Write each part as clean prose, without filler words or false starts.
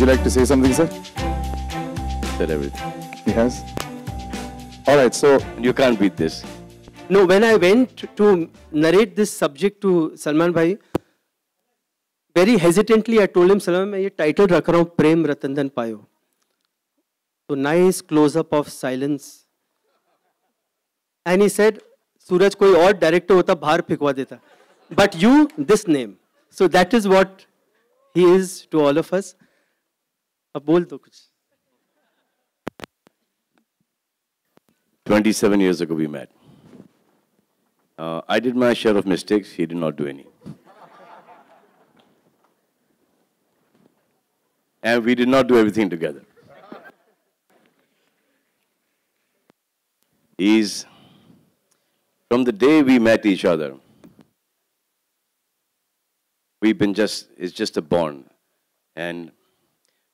would you like to say something, sir? Said everything. He has. All right, so You can't beat this. No, when I went to narrate this subject to Salman Bhai, very hesitantly I told him, Salman, मैं ये title रख रहा हूँ प्रेम रतन धन पायो. So nice close up of silence. And he said, सूरज कोई और director होता बाहर फिकवा देता. But you, this name. So that is what he is to all of us. अब बोल दो कुछ. 27 years ago we met. I did my share of mistakes. He did not do any. And we did not do everything together. From the day we met each other, it's just a bond. And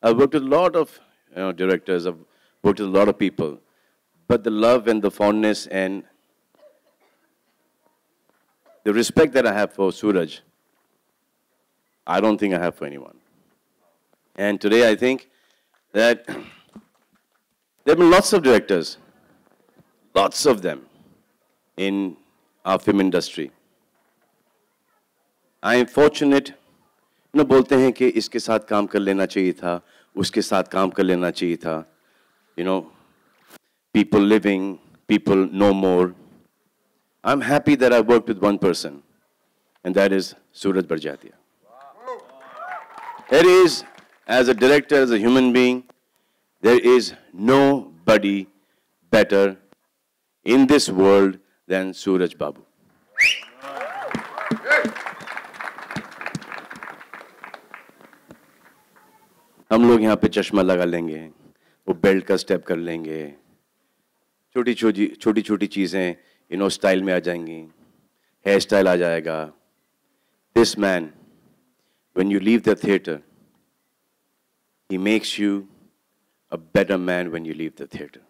I've worked with a lot of directors, I've worked with a lot of people, but the love and the fondness and the respect that I have for Suraj, I don't think I have for anyone. And today I think that there have been lots of directors, lots of them in our film industry. I am fortunate, बोलते हैं कि इसके साथ काम कर लेना चाहिए था, उसके साथ काम कर लेना चाहिए था. People living, people no more. I'm happy that I worked with one person, and that is Suraj Barjatia. There is, as a director, as a human being, there is nobody better in this world than Suraj Babu. हम लोग यहाँ पे चश्मा लगा लेंगे, वो belt का step कर लेंगे, छोटी छोटी चीजें स्टाइल में आ जाएंगी, हेयर स्टाइल आ जाएगा. This man, when you leave the theater, he makes you a better man when you leave the theater.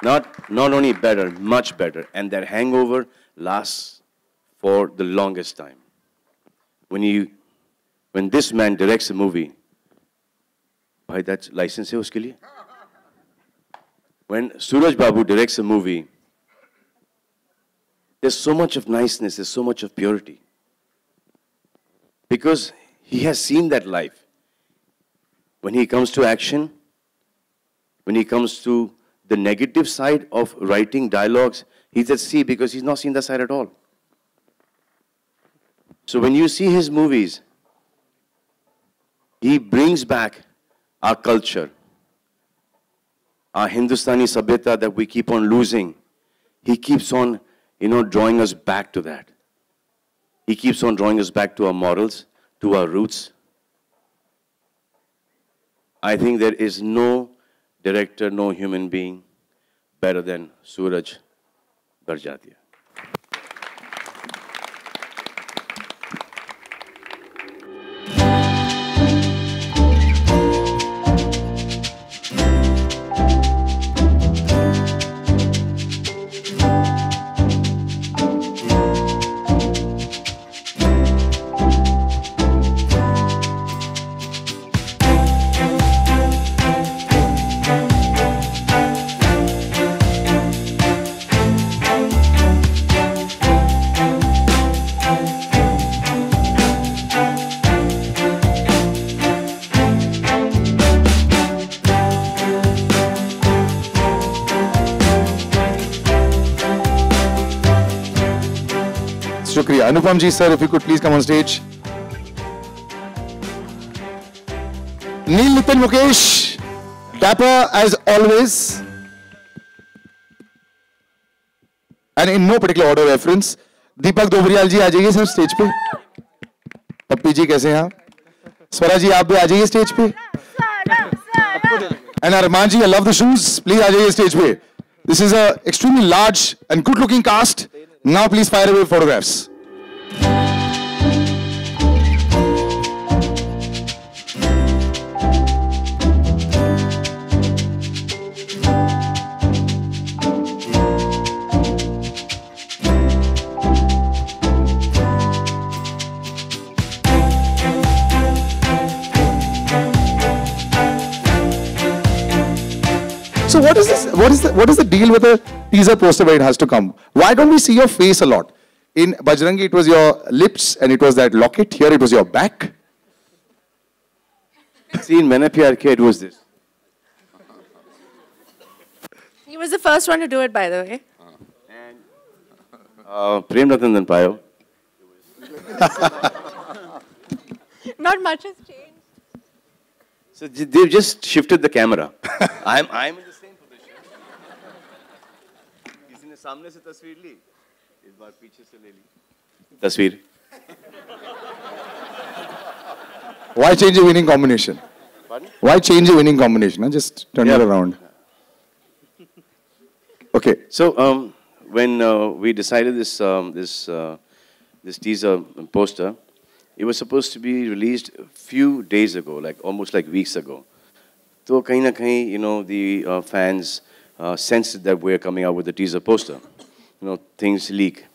Not only better, much better. And that hangover lasts for the longest time. When this man directs a movie, bhai, that's license hai uske liye. When Suraj Babu directs a movie, there's so much of niceness, there's so much of purity. Because he has seen that life. When he comes to action, when he comes to the negative side of writing dialogues, he's at sea because he's not seen that side at all. So when you see his movies, he brings back our culture, our Hindustani sabhyata that we keep on losing. He keeps on, drawing us back to that. He keeps on drawing us back to our morals, to our roots. I think there is no director, no human being better than Suraj Barjatia. Shukriya. Anupam ji, sir, if you could please come on stage. Neil, Nitin, Mukesh, dapper as always. And in no particular order reference. Deepak Dobriyal ji, आ जाइए sir stage पे. पप्पी जी कैसे हैं आप? स्वरा जी आप भी आ जाइए stage पे. And Arman ji, I love the shoes. Please आ जाइए स्टेज पे. This is a extremely large and good-looking cast. Now please fire away photographs. So what is this? What is the deal with the teaser poster where it has to come? Why don't we see your face a lot? In Bajrangi, it was your lips and it was that locket. Here, it was your back. See, in Maine Pyar Kiya, it was this. He was the first one to do it, by the way. Prem Ratan Dhan Payo. Not much has changed. So they've just shifted the camera. I'm in the same position. किसी ने सामने से तस्वीर ली, इस बार पीछे से ले ली तस्वीर. Why change a winning combination? Pardon? Why change a winning combination? Huh? Just turn it around. Okay. So when we decided this teaser poster, it was supposed to be released a few days ago, like almost like weeks ago. So kahin na kahin, you know, the fans sensed that we're coming out with the teaser poster. You know, things leak.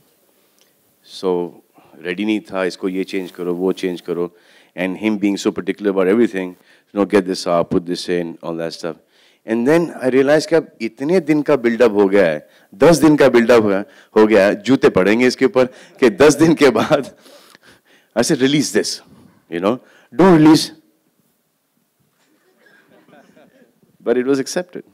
So ready nahi tha, isko ye change karo, wo change karo, and him being so particular about everything, you know, get this out, put this in, all that stuff. And then I realized कि अब इतने दिन का build-up हो गया है, 10 दिन का build-up हो गया है, जूते पड़ेंगे इसके ऊपर कि 10 दिन के बाद I said, release this, you know, don't release. But it was accepted.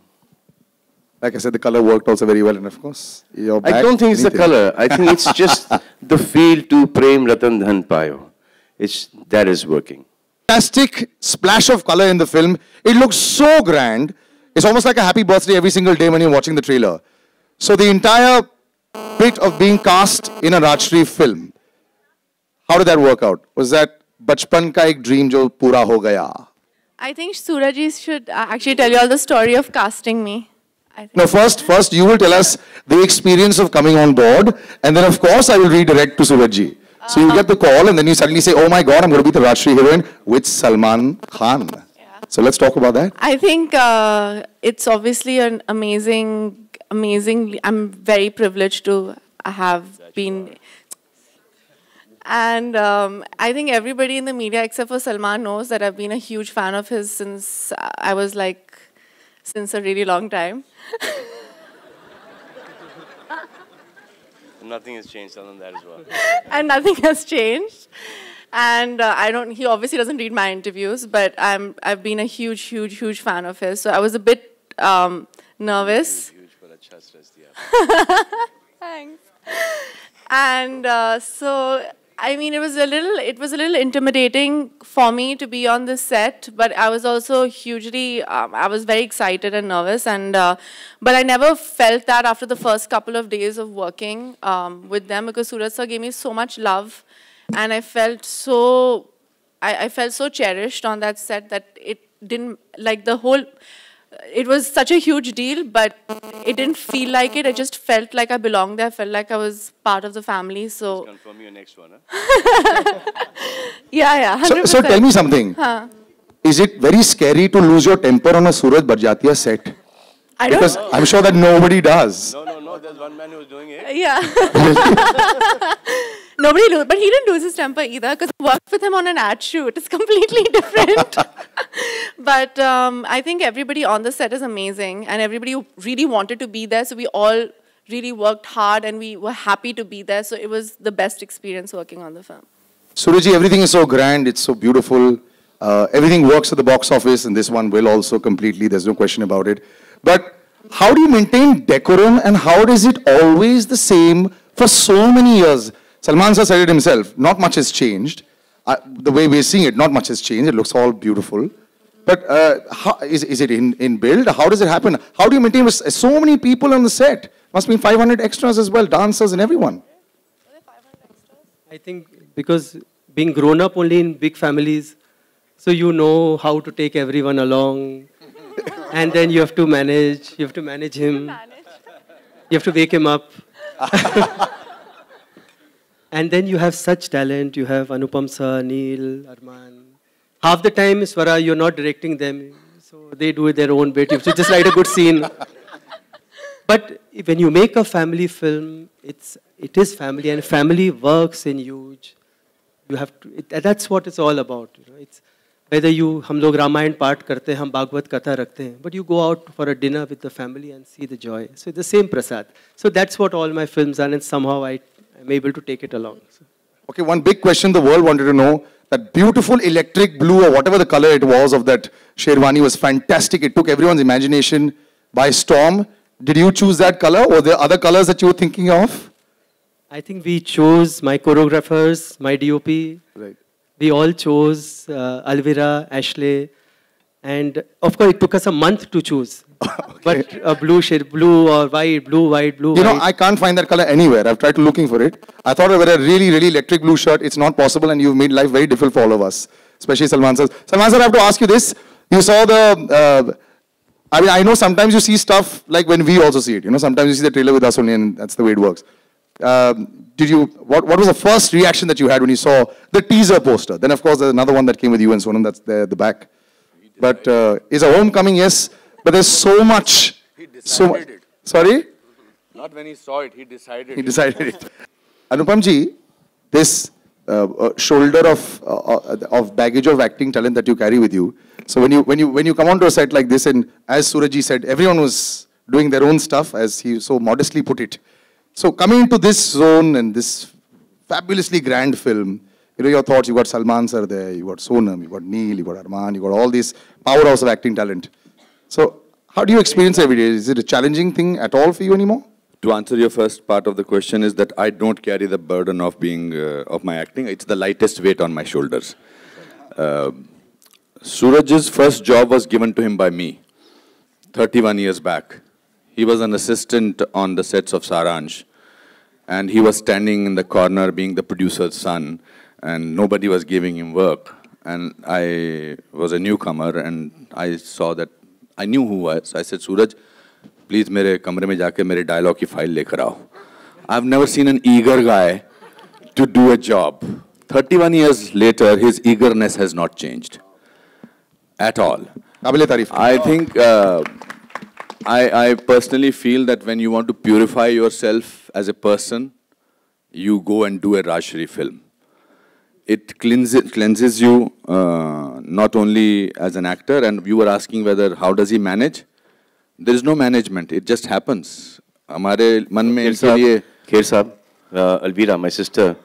Like I said, the color worked also very well, and of course, your back, I don't think it's the anything. color. I think it's just the feel to Prem Ratan Dhan Payo. That is working. Fantastic splash of color in the film. It looks so grand. It's almost like a happy birthday every single day when you're watching the trailer. So the entire bit of being cast in a Rajshri film, how did that work out? Was that bachpan ka ek dream jo pura ho gaya? I think Suraj should actually tell you all the story of casting me. I think. No, first you will tell us the experience of coming on board, and then of course I will redirect to Surajji. So you get the call, and then you suddenly say, "Oh my God, I'm going to be the Rajshri heroine with Salman Khan." Yeah. So let's talk about that. I think it's obviously an amazing. I'm very privileged to have been. And I think everybody in the media except for Salman knows that I've been a huge fan of his since I was like, since a really long time. Nothing has changed other than that as well. And nothing has changed. And he obviously doesn't read my interviews, but I've been a huge fan of his. So I was a bit nervous. Thanks. And so, I mean, it was a little intimidating for me to be on this set, but I was also hugely, I was very excited and nervous, and but I never felt that after the first couple of days of working with them, because Suraj sir gave me so much love, and I felt so cherished on that set that it didn't, like the whole, it was such a huge deal, but it didn't feel like it. I just felt like I belonged there. I felt like I was part of the family. So Just confirm your next one, huh? yeah, 100%. So tell me something. Huh. Is it very scary to lose your temper on a Suraj Barjatia set? I don't Because I'm sure that nobody does. No, there's one man who's doing it. Yeah. But he didn't lose his temper either, because I worked with him on an ad shoot. It's completely different. But I think everybody on the set is amazing, and everybody really wanted to be there. So we all really worked hard, and we were happy to be there. So it was the best experience working on the film. Surajji, everything is so grand, it's so beautiful. Everything works at the box office, and this one will also completely, there's no question about it. But how do you maintain decorum, and how is it always the same for so many years? Salman sir said it himself, not much has changed. The way we're seeing it, not much has changed. It looks all beautiful. But is it in build? How does it happen? How do you maintain with so many people on the set? Must be 500 extras as well, dancers and everyone. I think because being grown up only in big families, so you know how to take everyone along. And then you have to manage him. You have to wake him up. And then you have such talent. You have Anupam sir, Neil, Arman. Half the time, Swara, you're not directing them. So they do their own bit. You have to just write a good scene. But when you make a family film, it is family, and family works in huge. You have to. That's what it's all about. You know, whether हम लोग रामायण पाठ करते हैं, हम भागवत कथा रखते हैं, but you go out for a dinner with the family and see the joy. So the same prasad. So that's what all my films are, and somehow I'm able to take it along. So. Okay, one big question the world wanted to know, that beautiful electric blue or whatever the color it was of that Sherwani was fantastic. It took everyone's imagination by storm. Did you choose that color, or there other colors that you were thinking of? I think we chose, my choreographers, my DOP. Right. We all chose Alvira, Ashley, and of course it took us a month to choose. Okay. But a blue shade, blue or white, blue, white, blue, You white. know, I can't find that color anywhere. I've tried to looking for it. I thought I wear a really, really electric blue shirt. It's not possible, and you've made life very difficult for all of us, especially Salman sir. Salman sir, I have to ask you this. You saw the, I mean, I know sometimes you see stuff like when we also see it. You know, sometimes you see the trailer with us only, and that's the way it works. What was the first reaction that you had when you saw the teaser poster? Then, of course, there's another one that came with you and Sonam, that's there at the back. But is a homecoming, yes, but there's so much. He decided it. Sorry? Not when he saw it, he decided He decided it. Anupam ji, this shoulder of baggage of acting talent that you carry with you. So when you come onto a set like this, and as Suraj ji said, everyone was doing their own stuff, as he so modestly put it. So coming into this zone and this fabulously grand film, you know, your thoughts, you got Salman sir there, you got Sonam, you got Neil, you got Arman, you got all this powerhouse of acting talent. So how do you experience every day? Is it a challenging thing at all for you anymore? To answer your first part of the question is that I don't carry the burden of being, of my acting. It's the lightest weight on my shoulders. Suraj's first job was given to him by me, 31 years back. He was an assistant on the sets of Saransh, and he was standing in the corner being the producer's son, and nobody was giving him work. And I was a newcomer, and I saw that, I knew who I was. I said, Suraj, please मेरे कमरे में जाके मेरे dialogue की file लेकर आओ. I've never seen an eager guy to do a job. 31 years later, his eagerness has not changed at all. I think I personally feel that when you want to purify yourself as a person, you go and do a Rajshri film. It cleanses you not only as an actor, and you were asking whether how does he manage? There is no management. It just happens. हमारे मन में इनके लिए Kher Saab, Alvira, my sister,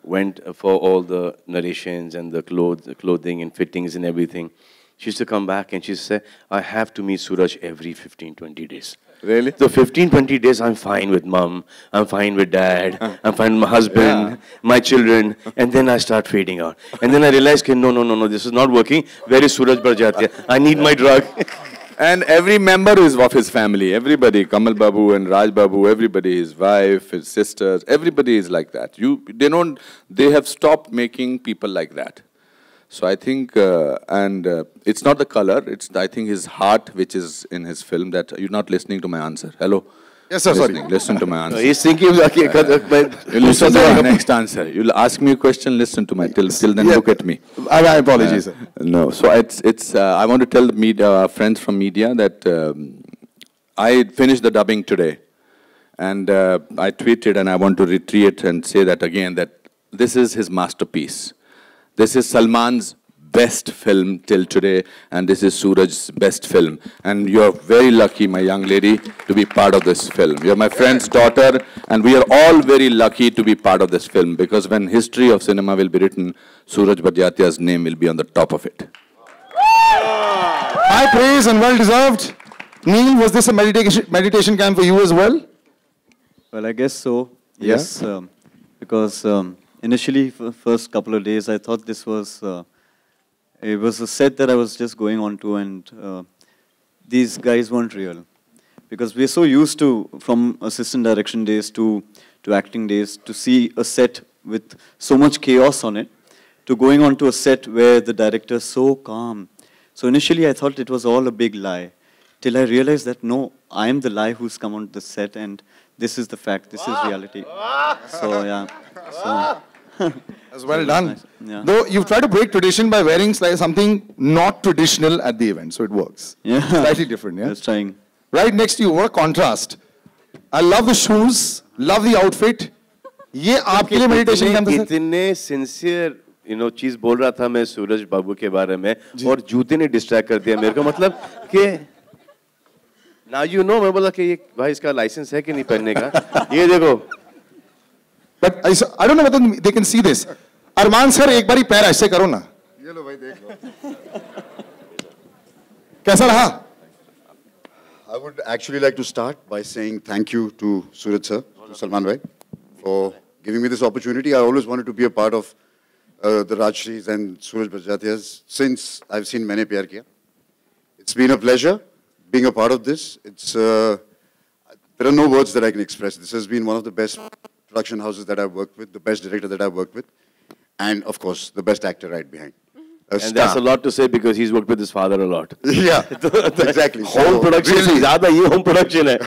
went for all the narrations and the clothing and fittings and everything. She used to come back and she used to say, I have to meet Suraj every 15-20 days. Really? So 15-20 days, I'm fine with mom, I'm fine with dad, I'm fine with my husband, my children, and then I start fading out. And then I realized, no, this is not working. Where is Suraj Barjatya? I need my drug. And every member is of his family. Everybody, Kamal Babu and Raj Babu, everybody, his wife, his sisters, everybody is like that. They have stopped making people like that. So I think, it's not the color, it's I think his heart which is in his film. That you're not listening to my answer. Hello? Yes, sir, sorry. Listen to my answer. He's thinking, okay, You listen to my next answer. You'll ask me a question, listen to my, till then look at me. I apologize, sir. No, so I want to tell the media, friends from media that I finished the dubbing today. And I tweeted, and I want to reiterate and say that again, that this is his masterpiece. This is Salman's best film till today, and this is Suraj's best film. And you're very lucky, my young lady, to be part of this film. You're my friend's daughter, and we are all very lucky to be part of this film, because when history of cinema will be written, Suraj Barjatya's name will be on the top of it. High praise and well deserved. Neil, was this a meditation camp for you as well? Well, I guess so. Yes, because initially, for the first couple of days, I thought this was it was a set that I was just going on to, and these guys weren't real, because we're so used to, from assistant direction days to acting days, to see a set with so much chaos on it, to going on to a set where the director's so calm. So initially, I thought it was all a big lie, till I realized that no, I am the lie who's come on the set, and this is the fact, this is reality. So yeah. So. That's well done. Nice. Yeah. Though you've tried to break tradition by wearing something not traditional at the event, so it works. Yeah. Slightly different, yeah? I was trying. Right next to you, what a contrast. I love the shoes, love the outfit. ये आपके लिए meditation camp था, sir? इतने sincere चीज बोल रहा था मैं सूरज बाबू के बारे में और जूते ने डिस्ट्रैक्ट कर दिया मेरे को, मतलब कि मैं बोला कि ये भाई इसका लाइसेंस है कि नहीं पहनने का, ये देखो। But I don't know whether they can see this. Arman sir एक बारी पैर ऐसे करो ना, ये लो भाई देख लो। कैसा रहा? I would actually like to start by saying thank you to Suraj sir, to Salman bhai, for giving me this opportunity. I always wanted to be a part of the Rajshris and Suraj Bajatias since I've seen Maine Pyar Kiya. It's been a pleasure being a part of this. There are no words that I can express. This has been one of the best production houses that I've worked with, the best director that I've worked with, and of course, the best actor right behind. And that's a lot to say because he's worked with his father a lot. Yeah, exactly. Home production से ज़्यादा ये home production है.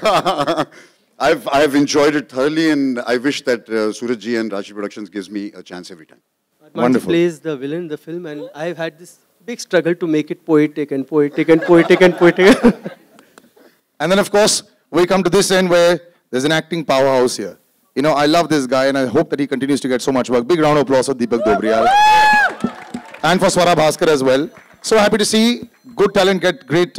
I've enjoyed it thoroughly, and I wish that Suraj ji and Rashi Productions gives me a chance every time. Wonderful. Plays the villain in the film, and I've had this big struggle to make it poetic and poetic and poetic and poetic. And then of course, we come to this end where there's an acting powerhouse here. I love this guy and I hope that he continues to get so much work. Big round of applause for Deepak Dobriyal. And for Swara Bhaskar as well. So happy to see good talent get great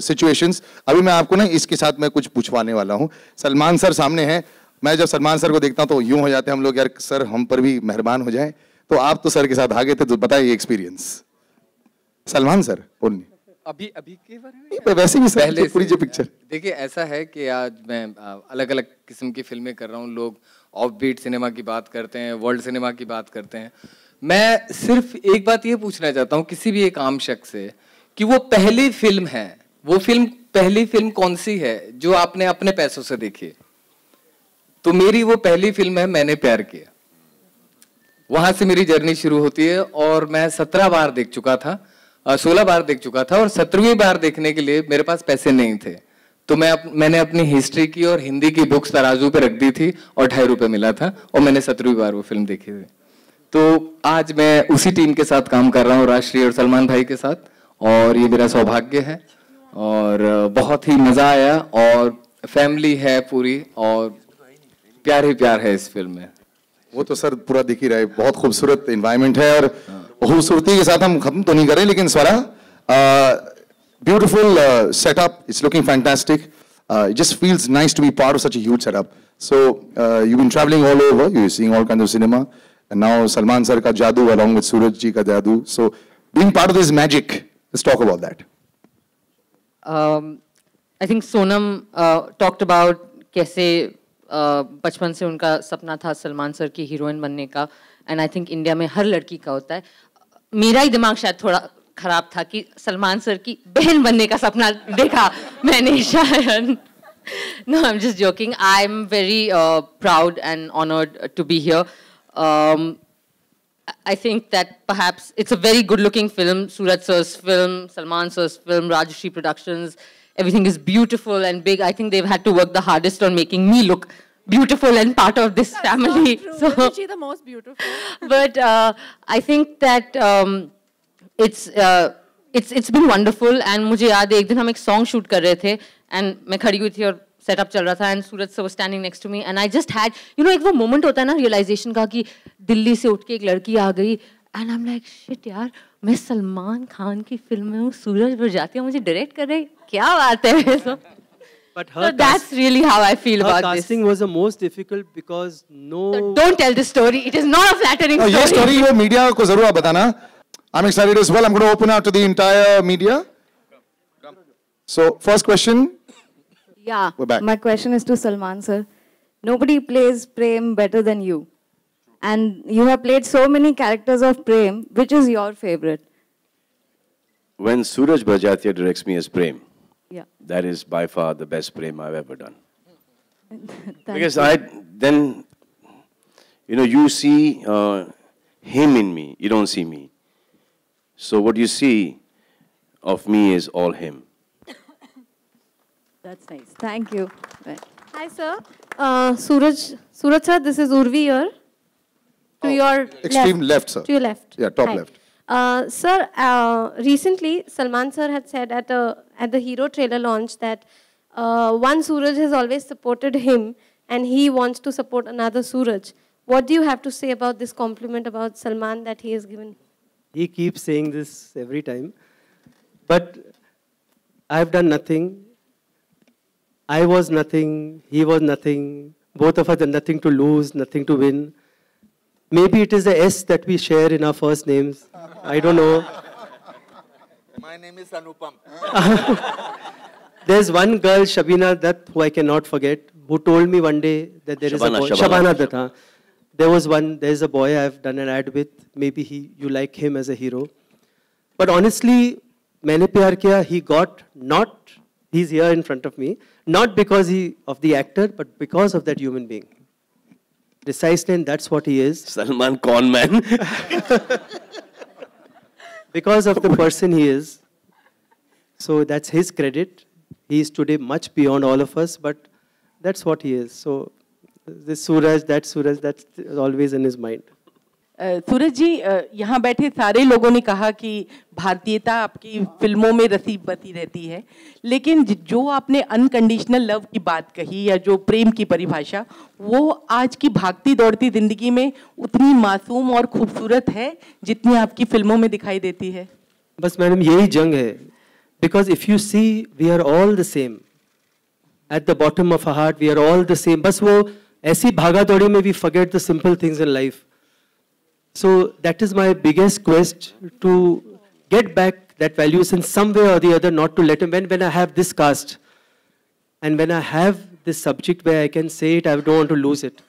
situations. अभी मैं आपको ना इसके साथ मैं कुछ पूछवाने वाला हूँ. सलमान सर सामने हैं. मैं जब सलमान सर को देखता हूँ तो यूं हो जाते हैं हम लोग, यार सर हम पर भी मेहरबान हो जाए. तो आप तो सर के साथ आ गए थे, तो बताइए एक्सपीरियंस. सलमान सर बोलिए. अभी के बारे में वैसे भी पहले सर पूरी जो पिक्चर. देखिए ऐसा है कि आज मैं अलग अलग किस्म की फिल्में कर रहा हूँ. लोग ऑफ बीट सिनेमा की बात करते हैं, वर्ल्ड सिनेमा की बात करते हैं. मैं सिर्फ एक बात ये पूछना चाहता हूँ किसी भी एक आम शख्स से कि वो पहली फिल्म है, वो पहली फिल्म कौन सी है जो आपने अपने पैसों से देखी है? तो मेरी वो पहली फिल्म है मैंने प्यार किया. वहां से मेरी जर्नी शुरू होती है और मैं 17 बार देख चुका था, 16 बार देख चुका था और 17वीं बार देखने के लिए मेरे पास पैसे नहीं थे. तो मैंने अपनी हिस्ट्री की और हिंदी की बुक्स तराजू पे रख दी थी और ₹2.5 मिला था और मैंने 17वीं बार वो फिल्म देखी थी. तो आज मैं उसी टीम के साथ काम कर रहा हूँ, राजश्री और सलमान भाई के साथ, और ये मेरा सौभाग्य है और बहुत ही मजा आया और फैमिली है पूरी और प्यार ही प्यार है इस फिल्म में. वो तो सर पूरा दिख ही रहा है. बहुत खूबसूरत एनवायरनमेंट है और खूबसूरती के साथ हम खत्म तो नहीं करें, लेकिन स्वरा beautiful setup. It's looking fantastic. It just feels nice to be part of such a huge setup. So you've been traveling all over. You're seeing all kinds of cinema, and now Salman sir ka jadoo along with Suraj ji ka jadoo. So being part of this magic. Let's talk about that. I think Sonam talked about कैसे बचपन से उनका सपना था Salman sir की heroine बनने का, and I think India में हर लड़की का होता है. मेरा ही दिमाग शायद थोड़ा खराब था कि सलमान सर की बहन बनने का सपना देखा मैंने शायद. No, I'm just joking. I'm very proud and honored to be here. I think that perhaps it's a very good-looking film. Suraj sir's film, Salman sir's film, Rajshri Productions. Everything is beautiful and big. I think they've had to work the hardest on making me look beautiful and part of this family. So, isn't she the most beautiful? But I think that it's been wonderful. And मुझे याद है एक दिन हम एक song shoot कर रहे थे and मैं खड़ी हुई थी और setup चल रहा था and Suraj sir was standing next to me and I just had, एक वो moment होता है ना realization का कि दिल्ली से उठ के एक लड़की आ गई and I'm like shit यार, मैं सलमान खान की फिल्म में हूँ, सूरज बजातिया मुझे डायरेक्ट कर रही, क्या बात है. But so that's really how I feel about this. Her casting was the most difficult because So don't tell this story. It is not a flattering story. ये story वो media को जरूर आप बताना. I'm excited as well. I'm going to open out to the entire media. So first question. Yeah. We're back. My question is to Salman sir. Nobody plays Prem better than you. And you have played so many characters of Prem. Which is your favorite? When Suraj Bhajatia directs me as Prem, Yeah. that is by far the best Prem I've ever done. Thank Because you. you see him in me, you don't see me. So what you see of me is all him. That's nice. Thank you. Right. Hi, sir. Suraj sir, this is Urvi here. To your Extreme left, sir. To your left. Yeah, top Hi. left. Sir, recently Salman sir had said at the Hero trailer launch that one Suraj has always supported him and he wants to support another Suraj. What do you have to say about this compliment about Salman that he has given? He keeps saying this every time. But I've done nothing. I was nothing. He was nothing. Both of us had nothing to lose, nothing to win. Maybe it is the S that we share in our first names. I don't know. My name is Anupam. There's one girl, Shabina Dutt, who I cannot forget, who told me one day that there is a boy. Shabana Dutt, huh? There's a boy I've done an ad with. Maybe you like him as a hero. But honestly, Maine Pyar Kiya, he's here in front of me, not because of the actor, but because of that human being. Precisely, and that's what he is. Salman con man. Because of the person he is. So that's his credit. He is today much beyond all of us, but that's what he is. So this Suraj, that's always in his mind. सूरज जी, यहाँ बैठे सारे लोगों ने कहा कि भारतीयता आपकी फिल्मों में रसीब बती रहती है, लेकिन जो आपने अनकंडीशनल लव की बात कही या जो प्रेम की परिभाषा, वो आज की भागती दौड़ती जिंदगी में उतनी मासूम और खूबसूरत है जितनी आपकी फिल्मों में दिखाई देती है. बस मैडम यही जंग है. Because if you see, we are all the same. At the bottom of our heart, we are all the same. बस वो ऐसी भागा दौड़ी में we forget the simple things in life. So that is my biggest quest, to get back that values in some way or the other, not to let him. When I have this cast, and when I have this subject where I can say it, I don't want to lose it.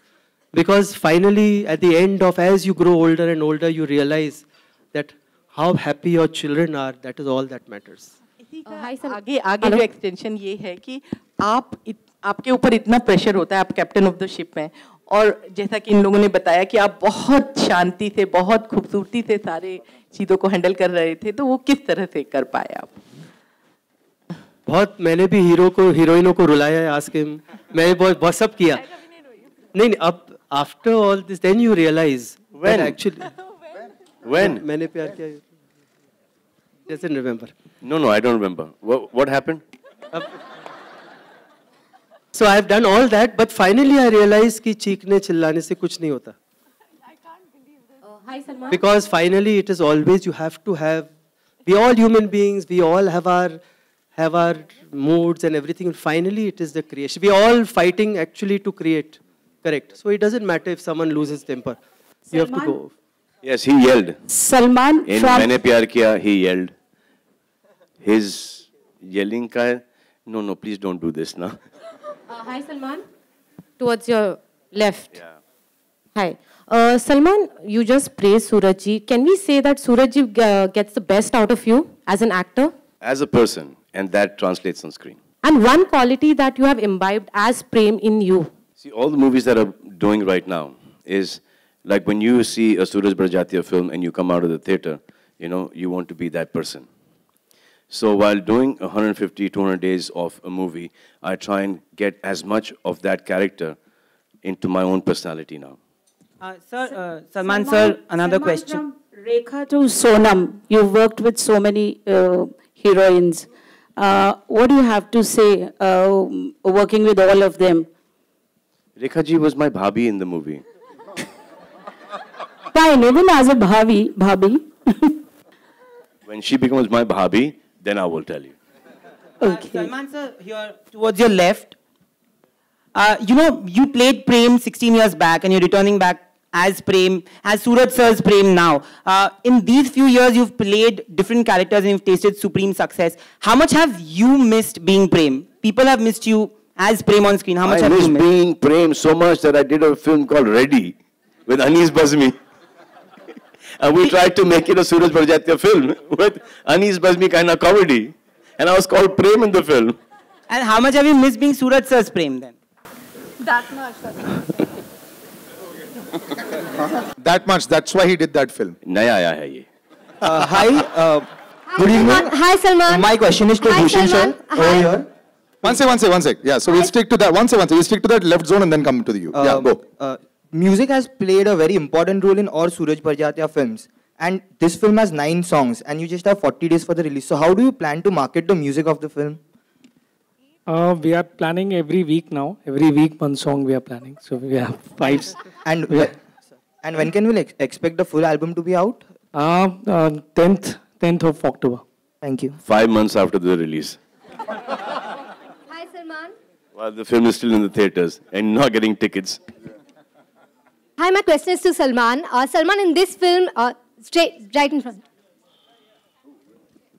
Because finally, at the end of, as you grow older and older, you realize that how happy your children are, that is all that matters. आगे जो extension ये है कि आपके ऊपर इतना pressure होता है, आप कैप्टन ऑफ द शिप हैं, और जैसा कि इन लोगों ने बताया कि आप बहुत शांति से, बहुत खूबसूरती से सारे चीज़ों को हैंडल कर रहे थे, तो वो किस तरह से कर पाए आप? बहुत मैंने भी हीरोइनों को रुलाया है, आज के मैंने बहुत सब किया. नहीं, अब after all this then you realise when actually मैंने प्यार किया. Doesn't remember. No, I don't remember. What happened? So I've done all that, but finally I realized कि चीखने चिल्लाने से कुछ नहीं होता. Hi Salman. Because finally it is always, you have to have, we all human beings, we all have our moods and everything, and finally it is the creation. We all fighting actually to create. Correct. So it doesn't matter if someone loses temper. You have to go. Yes, he yelled. Salman in Maine Pyar Kiya, he yelled. His yelling ka, no, please don't do this now. Hi Salman. Towards your left. Yeah. Hi. Salman, you just praised Suraj ji. Can we say that Suraj ji gets the best out of you as an actor? As a person, and that translates on screen. And one quality that you have imbibed as Prem in you? See, all the movies that are doing right now is, like when you see a Suraj Barjatya film and you come out of the theater, you want to be that person. So while doing 150, 200 days of a movie, I try and get as much of that character into my own personality now. Salman sir, another question. From Rekha to Sonam, you've worked with so many heroines. What do you have to say working with all of them? Rekha ji was my bhabhi in the movie. Fine, even as a bhabhi. When she becomes my bhabhi, then I will tell you. Okay. Salman sir, here towards your left. You played Prem 16 years back and you're returning back as Prem, as Suraj sir's Prem now. In these few years, you've played different characters and you've tasted supreme success. How much have you missed being Prem? People have missed you as Prem on screen. How much have you missed? I missed being Prem so much that I did a film called Ready with Anis Bazmi. And we tried to make it a Suraj Barjatya film with Anis Bazmi kind of comedy. And I was called Prem in the film. And how much have you missed being Suraj sir's Prem then? That much. That much. That's why he did that film. Naya aaya hai ye. Hi. Good evening. Hi Salman. My question is to Bhushan sir. Over here. One sec. Yeah, so we'll stick to that. One sec. We'll stick to that left zone and then come to you. Yeah, go. Music has played a very important role in all Suraj Barjatya films. And this film has 9 songs and you just have 40 days for the release. So how do you plan to market the music of the film? We are planning every week now. Every week one song we are planning. So we have 5. And And when can we expect the full album to be out? 10th of October. Thank you. 5 months after the release. Hi, Salman. While the film is still in the theaters and not getting tickets. Hi, my question is to Salman. Salman, in this film, right in front.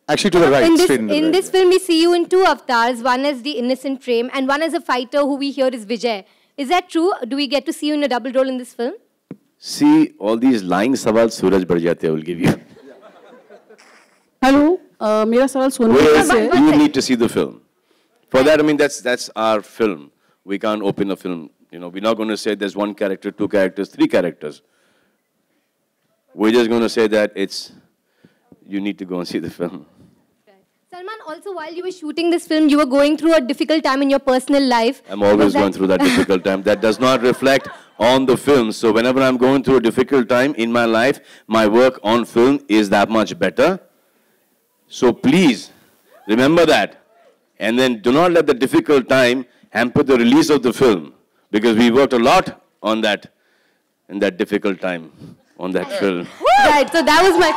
Actually, to the right. In this film, we see you in two avatars. One is the innocent Prem, and one is a fighter who we hear is Vijay. Is that true? Do we get to see you in a double role in this film? See, all these lying sawal Suraj Barjatya will give you. Hello, मेरा सवाल सोनम से है. You need to see the film. For that, I mean, that's our film. We can't open a film. You know, we're not going to say there's one character, two characters, three characters. We're just going to say that you need to go and see the film. Salman, also while you were shooting this film, you were going through a difficult time in your personal life. I'm always going through that difficult time. That does not reflect on the film. So whenever I'm going through a difficult time in my life, my work on film is that much better. So please, remember that. And then do not let the difficult time hamper the release of the film. Because we worked a lot on that, in that difficult time, on that film. Right, so that was my...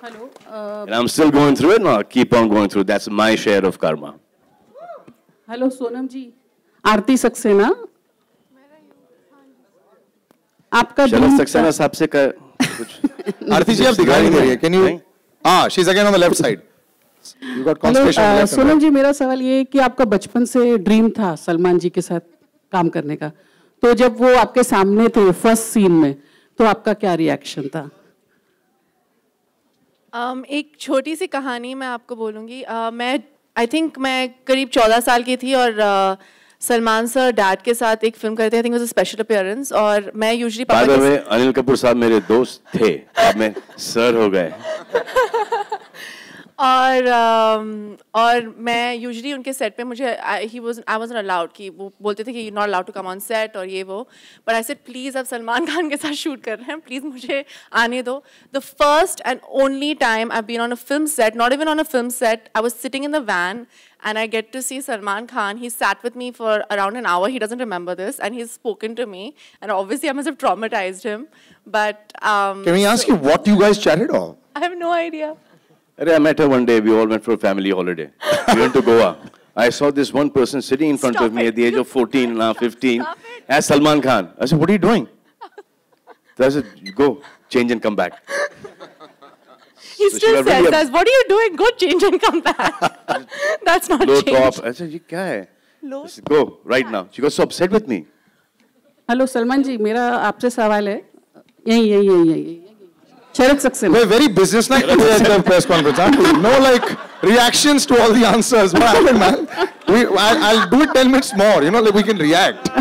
Hello. And I'm still going through it, and I'll keep on going through it. That's my share of karma. Hello, Sonam ji. Aarti Saxena. आपका Shala Saxena साहब से कुछ. Aarti ji, आप दिखाई नहीं दे रही है. Can you? She's again on the left side. You got concentration on the left. Sonam जी, मेरा सवाल ये है कि आपका बचपन से ड्रीम था सलमान जी के साथ काम करने का. तो जब वो आपके सामने थे फर्स्ट सीन में, तो आपका क्या रिएक्शन था? एक छोटी सी कहानी मैं आपको बोलूँगी. आई थिंक मैं करीब 14 साल की थी और सलमान सर डैड के साथ एक फिल्म करते थे. I think was a special appearance और मैं यूजुअली पापा के अनिल कपूर साहब मेरे दोस्त थे, अब मैं सर हो गए. और मैं यूजुअली उनके सेट पे मुझे आई वाज़न्ट अलाउड कि वो बोलते थे कि you not allowed to come on set और ये वो. बट आई सेड प्लीज़ अब सलमान खान के साथ शूट कर रहे हैं, प्लीज़ मुझे आने दो. The first and only time I been on a film set, not even on a film set, I was sitting in the van and I get to see Salman Khan. He sat with me for around an hour. He doesn't remember this, and he's spoken to me. And obviously, I must have traumatized him. But can we ask you what you guys chatted on? I have no idea. I met her one day. We all went for a family holiday. We went to Goa. I saw this one person sitting in front of me at the age of 14, now 15, as Salman Khan. I said, "What are you doing?" So I said, "You go, change and come back." He still says that. What are you doing? Go change and come back. That's not Low change. top. I said, "You क्या है?" I said, "Go right now." She got so upset with me. Hello Salman ji, मेरा आपसे सवाल है. यही. शरद Saxena. We're very businesslike today at the press conference, aren't we? No like reactions to all the answers. What happened, man? I'll do it 10 minutes more. You know, like we can react.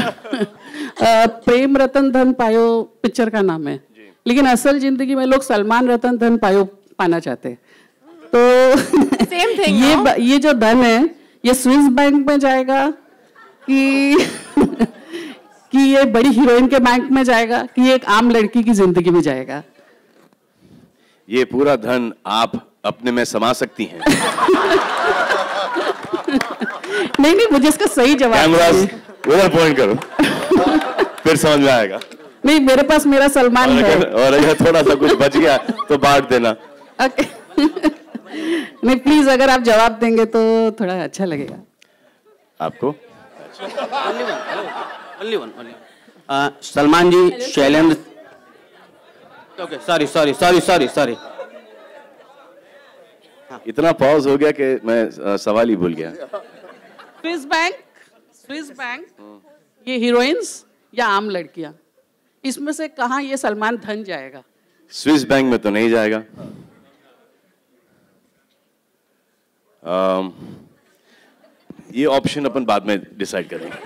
Prem Ratan Dhan पायो picture का नाम है, लेकिन असल जिंदगी में लोग सलमान रतन धन पायो पाना चाहते हैं. तो Same thing, ये जो धन है, ये स्विस बैंक में जाएगा कि ये बड़ी हीरोइन के बैंक में जाएगा कि ये एक आम लड़की की जिंदगी में जाएगा? ये पूरा धन आप अपने में समा सकती हैं. नहीं, मुझे इसका सही जवाब. कैमरास उधर पॉइंट करो, फिर समझ में आएगा. नहीं, मेरे पास मेरा सलमान है. और अगर थोड़ा सा कुछ बच गया तो बांट देना. नहीं, प्लीज अगर आप जवाब देंगे तो थोड़ा अच्छा लगेगा आपको. सलमान जी, शैलेंद्र. Okay, sorry. इतना पॉज हो गया कि मैं सवाल ही भूल गया. स्विस बैंक, ये हीरोइंस या आम लड़कियां, इसमें से कहाँ ये सलमान धन जाएगा? स्विस बैंक में तो नहीं जाएगा. ये ऑप्शन अपन बाद में डिसाइड करेंगे.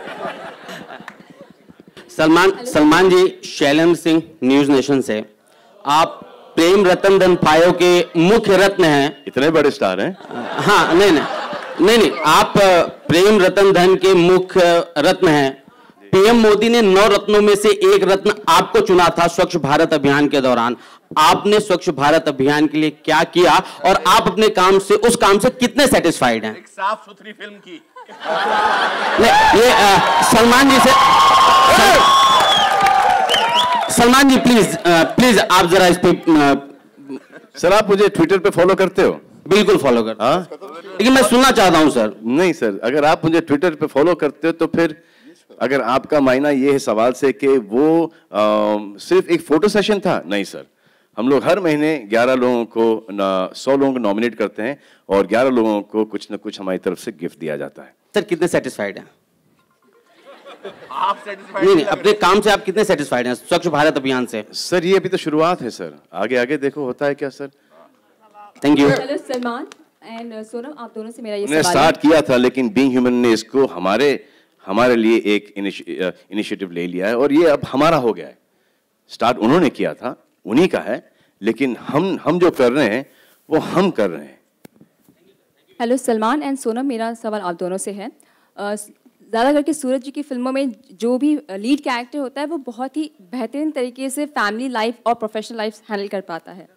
सलमान जी, शैलेंद्र सिंह, न्यूज नेशन से. आप प्रेम रतन धन पायो के मुख्य रत्न हैं. इतने बड़े स्टार हैं. हाँ, नहीं, आप प्रेम रतन धन के मुख्य रत्न हैं. पीएम मोदी ने 9 रत्नों में से एक रत्न आपको चुना था स्वच्छ भारत अभियान के दौरान. आपने स्वच्छ भारत अभियान के लिए क्या किया और आप अपने काम से, उस काम से कितने सेटिस्फाइड हैं? एक साफ सुथरी फिल्म की. ये सलमान जी से सलमान जी प्लीज आप जरा इस पे सर आप मुझे ट्विटर पे फॉलो करते हो? बिल्कुल फॉलो करता हूं। लेकिन मैं सुनना चाहता हूं सर। नहीं सर, अगर आप मुझे ट्विटर पे फॉलो करते हो तो फिर अगर आपका मायना ये है सवाल से कि वो सिर्फ एक फोटो सेशन था, नहीं सर। हम लोग हर महीने 11 लोगों को 100 लोगों को नॉमिनेट करते हैं और 11 लोगों को कुछ न कुछ हमारी तरफ से गिफ्ट दिया जाता है। सर कितने सेटिस्फाइड हैं आप? नहीं, अपने काम से आप कितने सेटिस्फाइड हैं स्वच्छ भारत अभियान से? सर ये अभी तो शुरुआत है सर, आगे आगे देखो होता है क्या sir. Thank you. Hello Salman and Sonam, आप दोनों से मेरा ये मैंने सवाल स्टार्ट किया था लेकिन बीइंग ह्यूमन ने इसको हमारे लिए एक इनिशिएटिव ले लिया है और ये अब हमारा हो गया है। स्टार्ट उन्होंने किया था, उन्हीं का है, लेकिन हम जो कर रहे हैं वो हम कर रहे हैं। हेलो सलमान एंड सोनम, मेरा सवाल आप दोनों से है। ज़्यादा करके सूरज जी की फिल्मों में जो भी लीड कैरेक्टर होता है वो बहुत ही बेहतरीन तरीके से फैमिली लाइफ और प्रोफेशनल लाइफ हैंडल कर पाता है।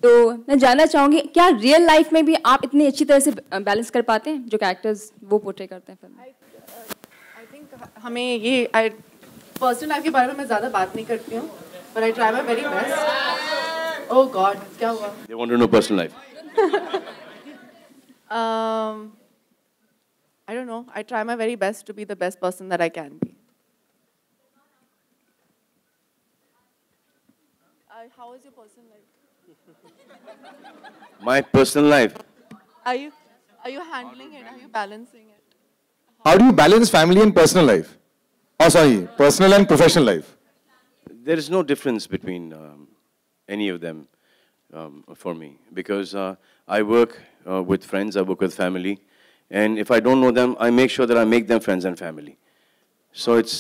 तो मैं जानना चाहूँगी क्या रियल लाइफ में भी आप इतनी अच्छी तरह से बैलेंस कर पाते हैं जो कैरेक्टर्स वो पोर्ट्रे करते हैं फिल्म में? आई थिंक हमें ये पर्सनल लाइफ के बारे में मैं ज़्यादा बात नहीं करती हूँ, but I try my very best. Oh God, क्या हुआ? They want to know personal life. I don't know. I try my very best to be the best person that I can be. How is your personal life? My personal life. Are you handling it? Are you balancing it? How do you balance family and personal life? Oh, sorry, personal and professional life. There is no difference between any of them for me because I work with friends, I work with family, and if I don't know them, I make sure that I make them friends and family. So it's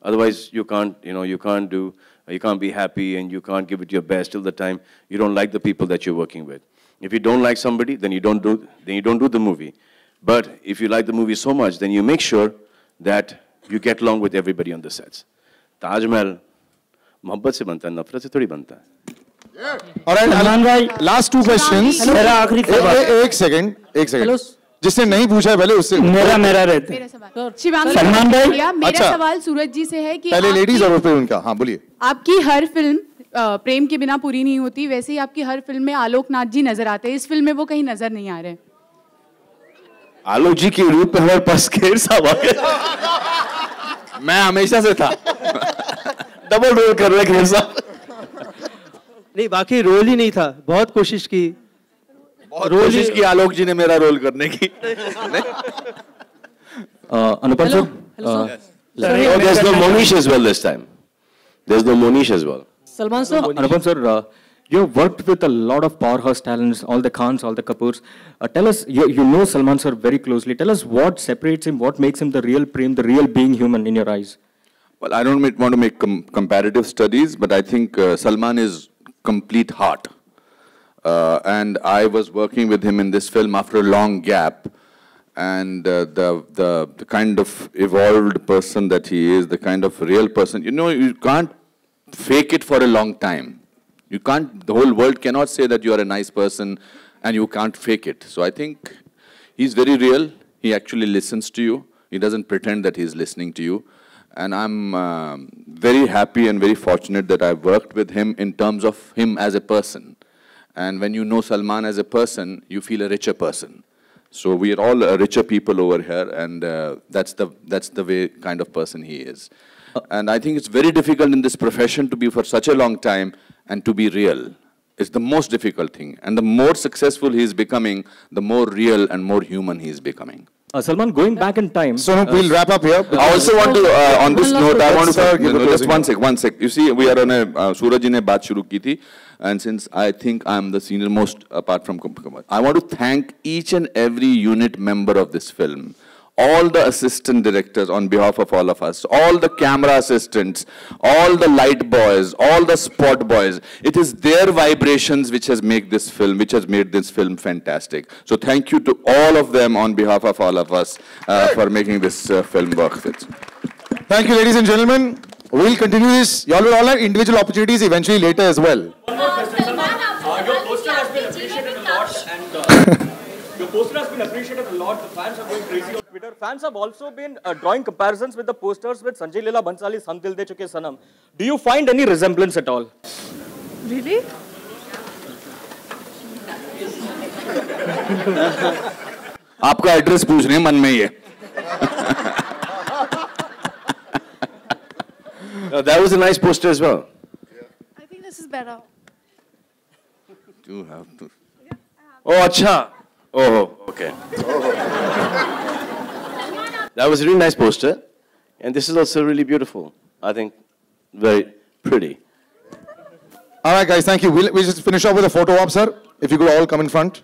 otherwise you can't be happy and you can't give it your best till the time you don't like the people that you're working with. If you don't like somebody, then you don't do the movie. But if you like the movie so much, then you make sure that you get along with everybody on the sets. Taj Mahal मोहब्बत से बनता है, नफरत से थोड़ी बनता है। Alright, last two questions. मेरा आखिरी सवाल। एक सेकंड। जिसने नहीं पूछा है पहले उससे। मेरा रहता है। सलमान भाई, मेरा सवाल सूरज जी से है कि पहले लेडीज और फिर उनका। हाँ बोलिए। आपकी हर फिल्म प्रेम के बिना पूरी नहीं होती, वैसे ही आपकी हर फिल्म में आलोकनाथ जी नजर आते हैं, इस फिल्म में वो कहीं नजर नहीं आ रहे। आलोक जी के रूप में हमारे पास खेर साहब आ गए। मैं हमेशा से था। डबल रोल कर रहे खेर साहब। नहीं बाकी रोल ही नहीं था, बहुत कोशिश की। कोशिश की आलोक जी ने मेरा रोल करने की। अनुपम sir, there's no Monish as well this time. There's no Monish as well. Salman sir, Anupam sir, you have worked with a lot of powerhouse talents, all the Khans, all the Kapoors. Tell us, you know Salman sir very closely. Tell us what separates him, what makes him the real Prem, the real being human in your eyes. Well, I don't want to make comparative studies, but I think Salman is complete heart. And I was working with him in this film after a long gap. And the kind of evolved person that he is, the kind of real person, you can't fake it for a long time. You can't, the whole world cannot say that you are a nice person and you can't fake it. So I think he's very real. He actually listens to you. He doesn't pretend that he's listening to you. And I'm very happy and very fortunate that I've worked with him in terms of him as a person. And when you know Salman as a person, you feel a richer person. So we are all richer people over here, and that's the way kind of person he is. And I think it's very difficult in this profession to be for such a long time and to be real. It's the most difficult thing. And the more successful he is becoming, the more real and more human he is becoming. Salman, going back in time. So we'll wrap up here. I also want to, on this note, I want to just one sec. You see, we are on a Suraj ji ne baat shuru ki thi, and since I think I am the senior most apart from Kumar, I want to thank each and every unit member of this film. All the assistant directors on behalf of all of us, all the camera assistants, all the light boys, all the spot boys. It is their vibrations which has made this film fantastic. So thank you to all of them on behalf of all of us for making this film work. Thank you, ladies and gentlemen. We'll continue this. You all will all have individual opportunities eventually later as well. Your poster has been appreciated a lot, and your poster has been appreciated a lot. The fans are going crazy on Twitter. Fans have also been drawing comparisons with the posters with Sanjay Leela Bhansali's Hum Dil De Chuke Sanam. Do you find any resemblance at all? Really? आपका address पूछ रहे हैं मन में ये. That was a nice poster as well. I think this is better. You have to. Oh, acha. Oh, okay. That was a really nice poster. And this is also really beautiful. I think very pretty. All right, guys, thank you. We'll just finish off with a photo op, sir. If you could all come in front.